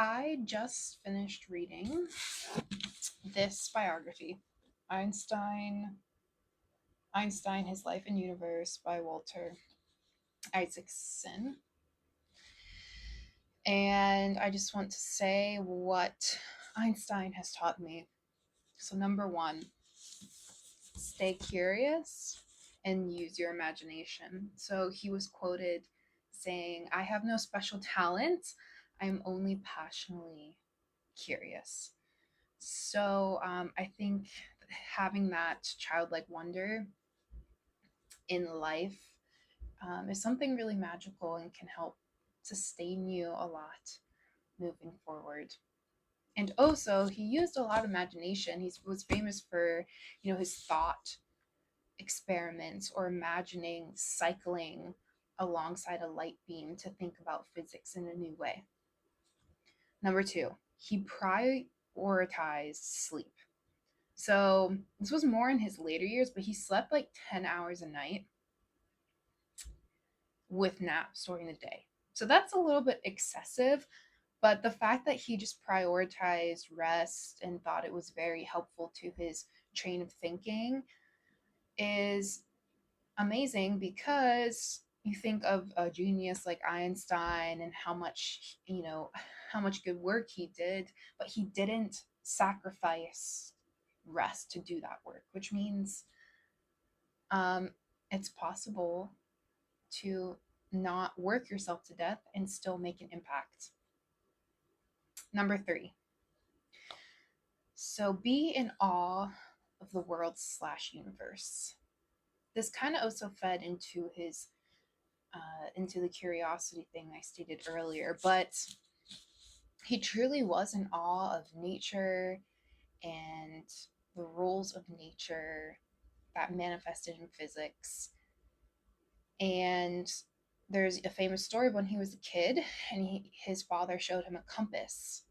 I just finished reading this biography, Einstein, Einstein, His Life and Universe by Walter Isaacson. And I just want to say what Einstein has taught me. So, number one, stay curious and use your imagination. So, he was quoted saying, I have no special talent, I am only passionately curious. So I think having that childlike wonder in life is something really magical and can help sustain you a lot moving forward. And also, he used a lot of imagination. He was famous for, his thought experiments or imagining cycling alongside a light beam to think about physics in a new way. Number two, he prioritized sleep. So this was more in his later years, but he slept like 10 hours a night with naps during the day. So that's a little bit excessive, but the fact that he just prioritized rest and thought it was very helpful to his train of thinking is amazing because you think of a genius like Einstein and how much good work he did, but he didn't sacrifice rest to do that work, which means um, it's possible to not work yourself to death and still make an impact. Number three, so be in awe of the world slash universe. This kind of also fed into the curiosity thing I stated earlier, but he truly was in awe of nature and the rules of nature that manifested in physics. And there's a famous story of when he was a kid and his father showed him a compass.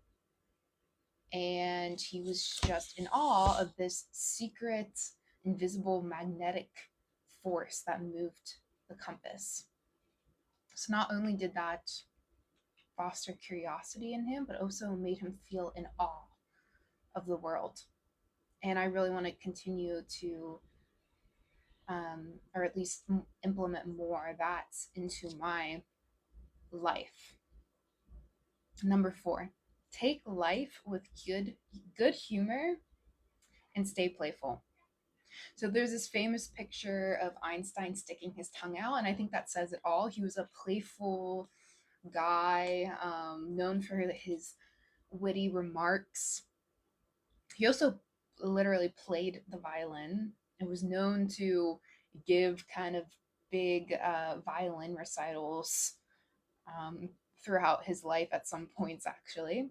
And he was just in awe of this secret, invisible magnetic force that moved the compass. So not only did that foster curiosity in him, but also made him feel in awe of the world. And I really want to continue to, or at least implement more of that into my life. Number four, take life with good humor and stay playful. So there's this famous picture of Einstein sticking his tongue out, and I think that says it all. He was a playful guy, known for his witty remarks. He also literally played the violin and was known to give kind of big violin recitals um, throughout his life at some points, actually.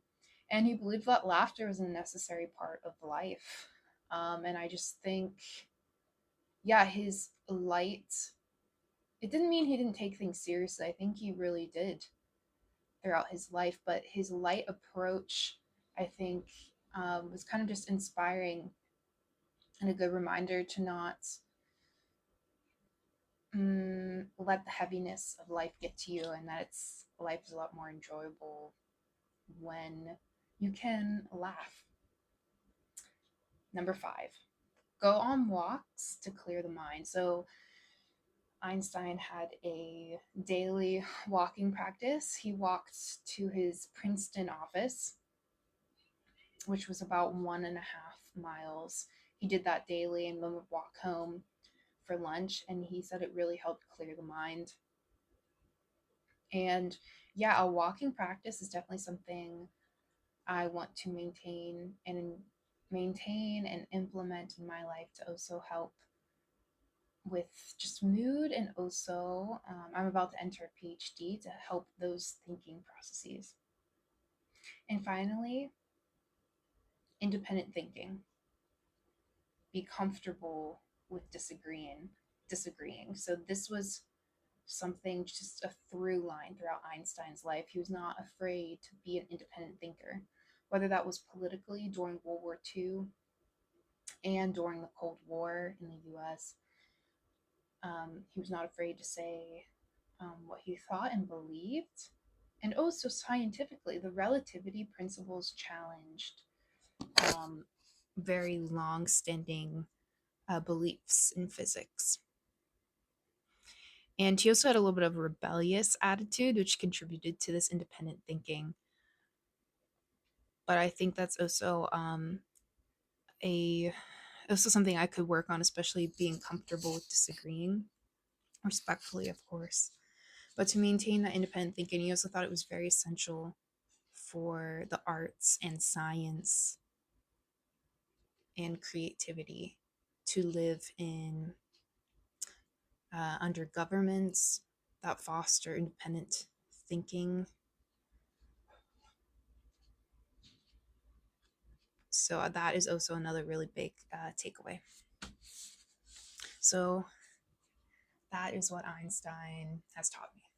And he believed that laughter was a necessary part of life. And I just think, yeah, his light, it didn't mean he didn't take things seriously. I think he really did throughout his life, but his light approach, I think, was kind of just inspiring and a good reminder to not let the heaviness of life get to you, and that life is a lot more enjoyable when you can laugh. Number five, go on walks to clear the mind. So Einstein had a daily walking practice. He walked to his Princeton office, which was about 1.5 miles. He did that daily and then would walk home for lunch. And he said it really helped clear the mind. And yeah, a walking practice is definitely something I want to maintain and implement in my life to also help with just mood, and also I'm about to enter a PhD to help those thinking processes. And finally, independent thinking. Be comfortable with disagreeing. So this was something, just a through line throughout Einstein's life. He was not afraid to be an independent thinker, whether that was politically during World War II and during the Cold War in the US. He was not afraid to say what he thought and believed. And also scientifically, the relativity principles challenged um, very long standing beliefs in physics. And he also had a little bit of a rebellious attitude, which contributed to this independent thinking. But I think that's a also something I could work on, especially being comfortable with disagreeing, respectfully, of course. But to maintain that independent thinking, he also thought it was very essential for the arts and science and creativity to live in under governments that foster independent thinking. So that is also another really big takeaway. So that is what Einstein has taught me.